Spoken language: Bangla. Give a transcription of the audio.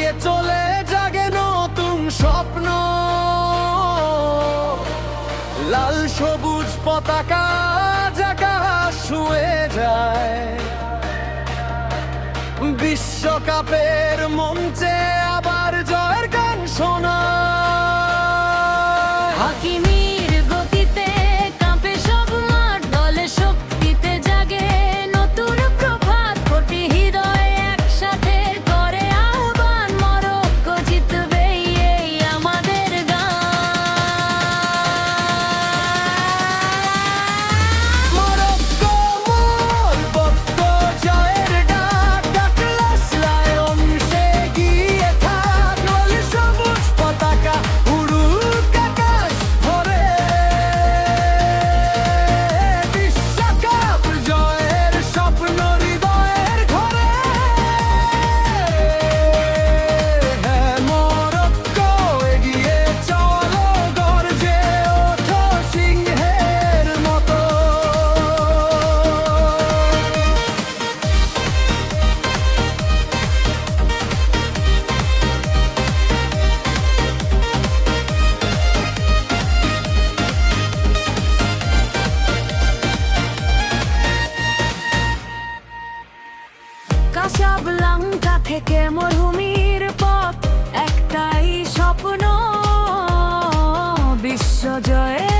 এগিয়ে চলে জাগে নতুন স্বপ্ন। লাল সবুজ পতাকা আকাশ ছুঁয়ে যায়, বিশ্বকাপের মঞ্চে আবার জয়ের গান শোনা। হাকিমির গতিতে কাঁপে সব মাঠ, দলে শক্তিতে জাগে নতুন প্রভাত। কোটি হৃদয় একসাথে করে আহ্বান, মরক্কো জিতবে এই আমাদের গান। মরক্কো মোর বক্ত জয়ের ডাক, ডাকলাস লায়ন সে গিয়ে থাক। লাল সবুজ পতাকা উড়ুক আকাশ ভরে, বিশ্বকাপ জয়ের স্বপ্ন হৃদয়ের ঘরে। হ্যাঁ মরক্কো এগিয়ে চলো, গর্জে ওঠো সিংহের মতো। কাসাবলাঙ্কা থেকে মরুভূমির পথ, একটাই স্বপ্ন, বিশ্বজয়ে